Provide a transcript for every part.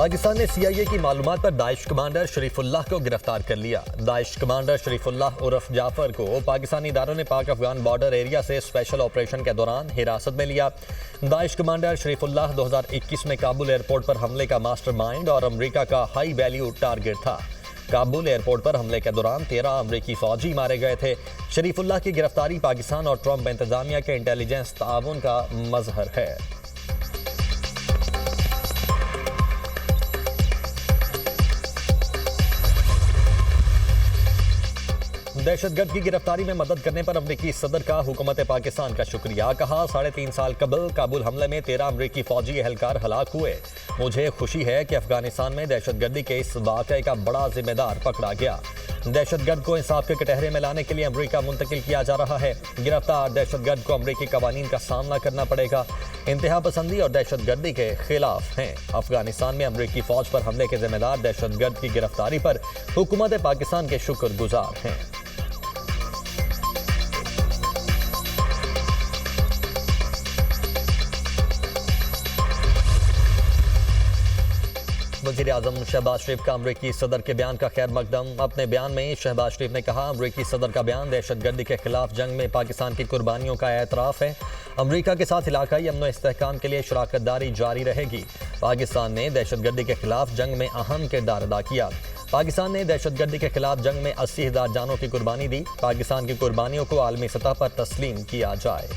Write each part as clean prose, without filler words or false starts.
पाकिस्तान ने CIA की मालूमात पर दाइश कमांडर शरीफुल्लाह को गिरफ्तार कर लिया। दाइश कमांडर शरीफुल्लाह उर्फ जाफर को पाकिस्तानी इदारों ने पाक अफगान बॉर्डर एरिया से स्पेशल ऑपरेशन के दौरान हिरासत में लिया। दाइश कमांडर शरीफुल्लाह 2021 में काबुल एयरपोर्ट पर हमले का मास्टरमाइंड और अमरीका का हाई वैल्यू टारगेट था। काबुल एयरपोर्ट पर हमले के दौरान 13 अमरीकी फौजी मारे गए थे। शरीफुल्लाह की गिरफ्तारी पाकिस्तान और ट्रंप इंतजामिया के इंटेलिजेंस ताउन का मजहर है। दहशतगर्द की गिरफ्तारी में मदद करने पर अमरीकी सदर का हुकूमत पाकिस्तान का शुक्रिया। कहा, 3.5 साल कबल काबुल हमले में 13 अमरीकी फौजी एहलकार हलाक हुए। मुझे खुशी है कि अफगानिस्तान में दहशतगर्दी के इस वाक़े का बड़ा जिम्मेदार पकड़ा गया। दहशतगर्द को इंसाफ के कटहरे में लाने के लिए अमरीका मुंतकिल किया जा रहा है। गिरफ्तार दहशतगर्द को अमरीकी कवानीन का सामना करना पड़ेगा। इंतहा पसंदी और दहशतगर्दी के खिलाफ हैं। अफगानिस्तान में अमरीकी फौज पर हमले के जिम्मेदार दहशतगर्द की गिरफ्तारी पर हुकूमत पाकिस्तान के शुक्रगुजार हैं। वज़ीर-ए-आज़म शहबाज शरीफ का अमरीकी सदर के बयान का खैर मकदम। अपने बयान में शहबाज शरीफ ने कहा, अमरीकी सदर का बयान दहशतगर्दी के खिलाफ जंग में पाकिस्तान की कुर्बानियों का एतराफ़ है। अमरीका के साथ इलाकाई अमन व इस्तेहकाम के लिए शराकत दारी जारी रहेगी। पाकिस्तान ने दहशतगर्दी के खिलाफ जंग में अहम किरदार अदा किया। पाकिस्तान ने दहशतगर्दी के खिलाफ जंग में 80,000 जानों की कुर्बानी दी। पाकिस्तान की कुर्बानियों को आलमी सतह पर तस्लीम किया जाए।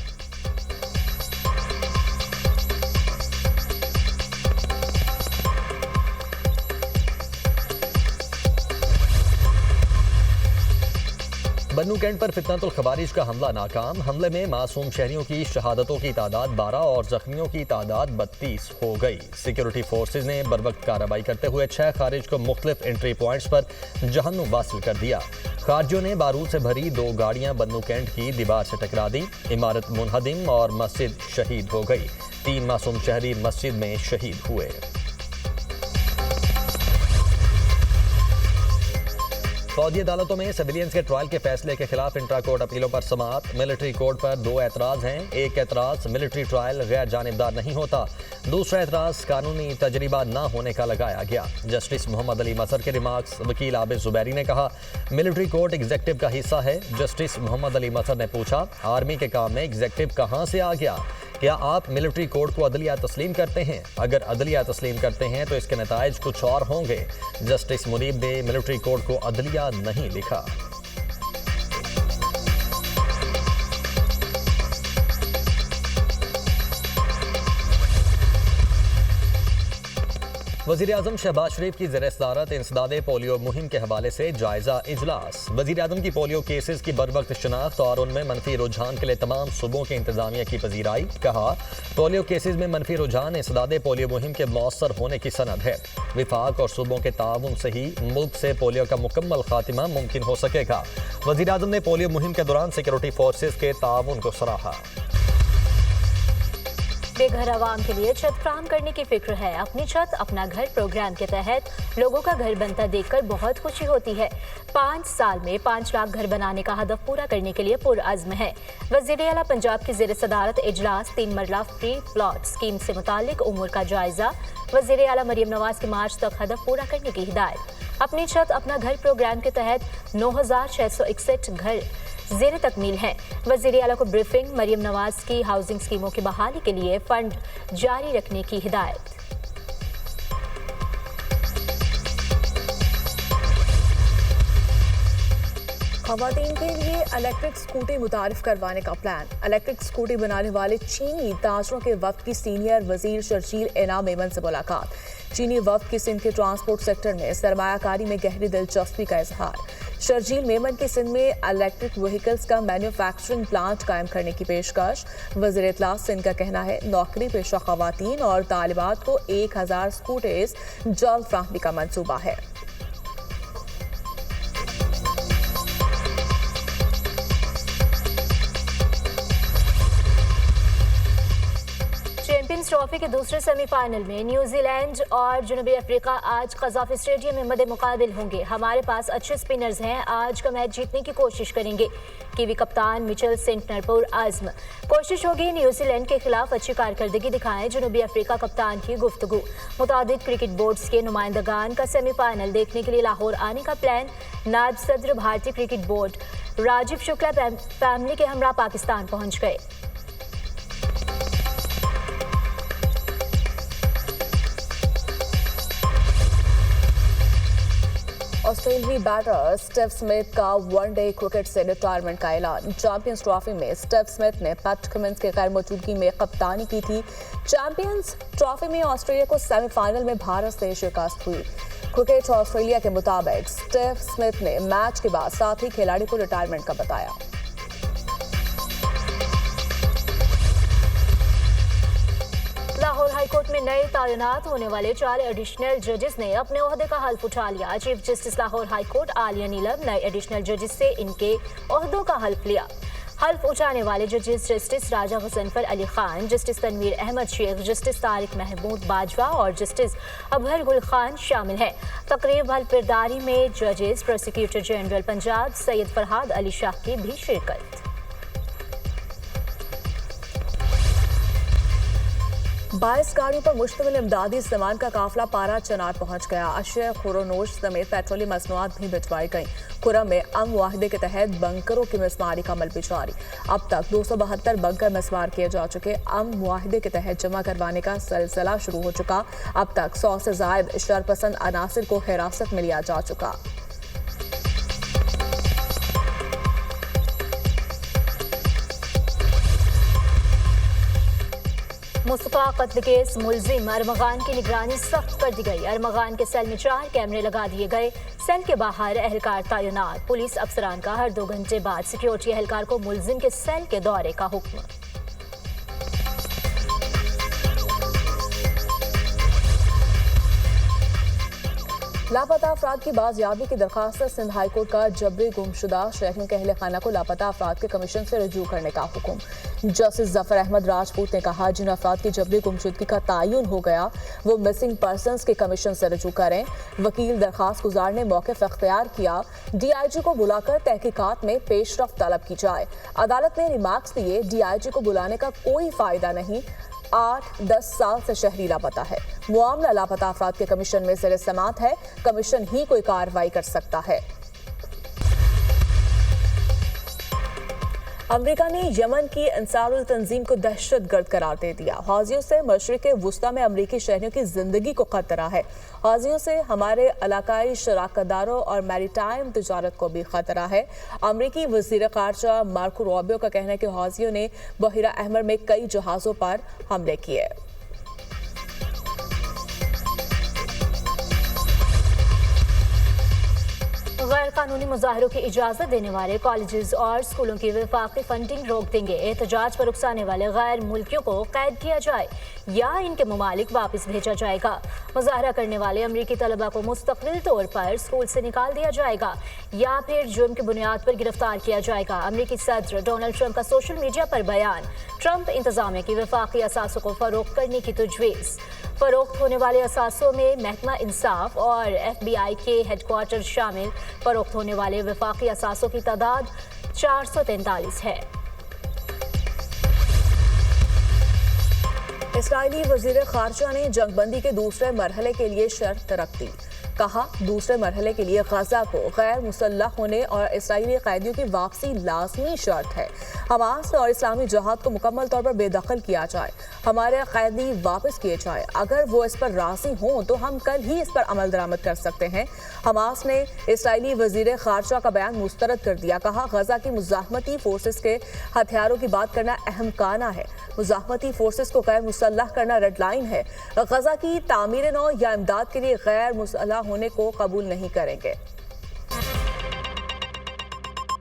बन्नू कैंट पर फितनतुल खवारिज का हमला नाकाम। हमले में मासूम शहरियों की शहादतों की तादाद 12 और जख्मियों की तादाद 32 हो गई। सिक्योरिटी फोर्सेज ने बरवक्त कार्रवाई करते हुए 6 खारिज को मुख्तलिफ एंट्री पॉइंट्स पर जहन्नुम वासिल कर दिया। खारजियों ने बारूद से भरी 2 गाड़ियां बन्नू कैंट की दीवार से टकरा दी। इमारत मुनहदिम और मस्जिद शहीद हो गई। 3 मासूम शहरी मस्जिद में शहीद हुए। फौजी अदालतों में सिविलियंस के ट्रायल के फैसले के खिलाफ इंट्रा कोर्ट अपीलों पर समाअत। मिलिट्री कोर्ट पर 2 एतराज हैं। एक एतराज, मिलिट्री ट्रायल गैर जानिबदार नहीं होता। दूसरा एतराज, कानूनी तजर्बा न होने का लगाया गया। जस्टिस मोहम्मद अली मसर के रिमार्क्स। वकील आबिद जुबैरी ने कहा, मिलिट्री कोर्ट एग्जेक्टिव का हिस्सा है। जस्टिस मोहम्मद अली मसर ने पूछा, आर्मी के काम में एग्जेक्टिव कहाँ से आ गया? क्या आप मिलिट्री कोर्ट को अदलिया तस्लीम करते हैं? अगर अदलिया तस्लीम करते हैं तो इसके नताइज कुछ और होंगे। जस्टिस मुनीब ने मिलिट्री कोर्ट को अदलिया नहीं लिखा। वज़ीर-ए-आज़म शहबाज शरीफ की ज़ेर-ए-सदारत इंसदादे पोलियो मुहिम के हवाले से जायजा इजलास। वज़ीर-ए-आज़म की पोलियो केसेस की बरवक्त शनाख्त और उनमें मनफी रुझान के लिए तमाम सूबों के इंतजामिया की पजीराई। कहा, पोलियो केसेस में मनफी रुझान इंसदादे पोलियो मुहिम के मौसर होने की सनद है। विफाक और सूबों के ताउन से ही मुल्क से पोलियो का मुकम्मल खात्मा मुमकिन हो सकेगा। वज़ीर-ए-आज़म ने पोलियो मुहिम के दौरान सिक्योरिटी फोर्सेज के ताउन को सराहा। बेघर आवाम के लिए छत फराहम करने की फिक्र है। अपनी छत अपना घर प्रोग्राम के तहत लोगों का घर बनता देखकर बहुत खुशी होती है। 5 साल में 5 लाख घर बनाने का हदफ पूरा करने के लिए पुरअज़्म है। वज़ीर-ए-आला पंजाब की ज़ेर सदारत इजलास 3 मरला फ्री प्लॉट स्कीम से मुतालिक उमूर का जायजा। वज़ीर-ए-आला मरियम नवाज की मार्च तक हदफ पूरा करने की हिदायत। अपनी छत अपना घर प्रोग्राम के तहत 9,661 घर ज़ेर तकमील है। वज़ीर-ए-आला को ब्रीफिंग। मरियम नवाज की हाउसिंग स्कीमों की बहाली के लिए फंड जारी रखने की हिदायत। खवातीन के लिए इलेक्ट्रिक स्कूटी मुतारिफ करवाने का प्लान। इलेक्ट्रिक स्कूटी बनाने वाले चीनी ताजरों के वक्त की सीनियर वजीर शर्जील इनाम मेमन से मुलाकात। चीनी वक्त की सिंध के ट्रांसपोर्ट सेक्टर में सरमायाकारी में गहरी दिलचस्पी का इजहार। शर्जील मेमन की सिंध में इलेक्ट्रिक व्हीकल्स का मैन्युफैक्चरिंग प्लांट कायम करने की पेशकश। वज़ीर इत्तलात सिंध का कहना है, नौकरी पेशा खवातीन और तालिबात को 1000 स्कूटीज जल्द फ्राहमी का मंसूबा है। चैंपियंस ट्रॉफी के दूसरे सेमीफाइनल में न्यूजीलैंड और जनूबी अफ्रीका आज कज़ाफ़ी स्टेडियम में मद्दे मुकाबिल होंगे। हमारे पास अच्छे स्पिनर्स हैं, आज का मैच जीतने की कोशिश करेंगे। कीवी कप्तान मिचेल सेंटनर पर आज़म। कोशिश होगी न्यूजीलैंड के खिलाफ अच्छी कारकर्दगी दिखाएं, जनूबी अफ्रीका कप्तान की गुफ्तगू। मुतादिद क्रिकेट बोर्ड्स के नुमाइंदगान का सेमीफाइनल देखने के लिए लाहौर आने का प्लान। नायब सदर भारतीय cricket board Rajeev Shukla family के हमरा पाकिस्तान पहुंच गए। ऑस्ट्रेलियाई बैटर स्टीव स्मिथ का वनडे क्रिकेट से रिटायरमेंट का ऐलान। चैंपियंस ट्रॉफी में स्टीव स्मिथ ने पैट कमिंस के गैर मौजूदगी में कप्तानी की थी। चैंपियंस ट्रॉफी में ऑस्ट्रेलिया को सेमीफाइनल में भारत से शिकस्त हुई। क्रिकेट ऑस्ट्रेलिया के मुताबिक स्टीव स्मिथ ने मैच के बाद साथी खिलाड़ी को रिटायरमेंट का बताया। लाहौर हाईकोर्ट में नए तैनात होने वाले 4 एडिशनल जजेस ने अपने ओहदे का हल्फ उठा लिया। Chief justice Lahore high court Aliya Neelam नए एडिशनल जजेस से इनके ओहदों का हल्फ लिया। हल्फ उठाने वाले जजेस जस्टिस राजा गजनफर अली खान, जस्टिस तनवीर अहमद शेख, जस्टिस तारिक महमूद बाजवा और जस्टिस अबहर गुल खान शामिल हैं। तकरीब हल्फबरदारी में जजेस प्रोसिक्यूटर जनरल पंजाब सैयद फरहाद अली शाह की भी शिरकत। 22 गाड़ियों पर मुश्तमिल इमदादी सामान का काफिला पारा चनार पहुंच गया। अशय खुरोनोश समेत पेट्रोलियम मसनूआत भी भिजवाई गई। खुरम में मुआहदे के तहत बंकरों की मिसमारी का अमल भी जारी। अब तक 272 बंकर मिसमार किए जा चुके। मुआहदे के तहत जमा करवाने का सिलसिला शुरू हो चुका। अब तक 100 से जायद शरपसंद अनासिर को हिरासत में लिया जा चुका। मुस्तफा कत्ल केस मुलजिम अरमगान की निगरानी सख्त कर दी गई। अरमगान के सेल में 4 कैमरे लगा दिए गए। सेल के बाहर एहलकार तैनात। पुलिस अफसरान का हर 2 घंटे बाद सिक्योरिटी एहलकार को मुलजिम के सेल के दौरे का हुक्म। लापता अफराद की बाजियाबी की दरखास्त सिंध हाईकोर्ट का जबरी गुमशुदा शहरियों के अहल खाना को लापता अफराद के कमीशन से रजू करने का हुक्म। जस्टिस जफर अहमद राजपूत ने कहा, जिन अफराद की जबरी गुमशुदगी का तयन हो गया वो मिसिंग पर्सनस के कमीशन से रजू करें। वकील दरखास्त गुजार ने मौक़िफ़ इख्तियार किया। DIG को बुलाकर तहकीकात में पेशरफ्त तलब की जाए। अदालत ने रिमार्क्स दिए, DIG को बुलाने का कोई फायदा नहीं। 8-10 साल से शहरी लापता है। मामला लापता अफराद के कमीशन में ज़ेर समाअत है। कमीशन ही कोई कार्रवाई कर सकता है। अमेरिका ने यमन की अंसारुल तंजीम को दहशतगर्द करार दे दिया। हौजियों से मशरिक़ वुस्ता में अमरीकी शहरियों की जिंदगी को खतरा है। हौजियों से हमारे इलाकाई शराकतदारों और मैरीटाइम तिजारत को भी खतरा है। अमरीकी वज़ीर ख़ारजा मार्को रूबियो का कहना है कि हौजियों ने बहिरा अहमर में कई जहाज़ों पर हमले किए। गैर कानूनी मुजाहरों की इजाज़त देने वाले कॉलेजेस और स्कूलों की वफाकी फंडिंग रोक देंगे। एहतजाज पर उकसाने वाले गैर मुल्कियों को कैद किया जाए या इनके ममालिक वापस भेजा जाएगा। मुजाहरा करने वाले अमरीकी तलबा को मुस्तकिल तौर पर स्कूल से निकाल दिया जाएगा या फिर जुर्म की बुनियाद पर गिरफ्तार किया जाएगा। अमरीकी सदर डोनाल्ड ट्रंप का सोशल मीडिया पर बयान। ट्रंप इंतजामिया की वफाकी असासों को फरोख्त करने की तजवीज़। फरोख्त होने वाले असासों में महकमा इंसाफ और FBI के हेडक्वार्टर शामिल। फरोख्त होने वाले वफाकी असासों की तादाद 443 है। इस्राईली वज़ीर ख़ारजा ने जंगबंदी के दूसरे मरहले के लिए शर्त रख दी। कहा, दूसरे मरहले के लिए गजा को गैर मुसल्लह होने और इस्राईली कैदियों की वापसी लाजमी शर्त है। हमास और इस्लामी जहाद को मुकम्मल तौर पर बेदखल किया जाए। हमारे कैदी वापस किए जाए। अगर वो इस पर राज़ी हों तो हम कल ही इस पर अमल दरामद कर सकते हैं। हमास ने इस्राईली वज़ीर ख़ारजा का बयान मुस्तरद कर दिया। कहा, गजा की मुज़ाहमती फोर्सेस के हथियारों की बात करना अहमकाना है। मुज़ाहमती फोर्सेस को गैर मुसल्लह करना रेड लाइन है। गजा की तामीर नौ या इमदाद के लिए गैर मुसल्लह होने को कबूल नहीं करेंगे।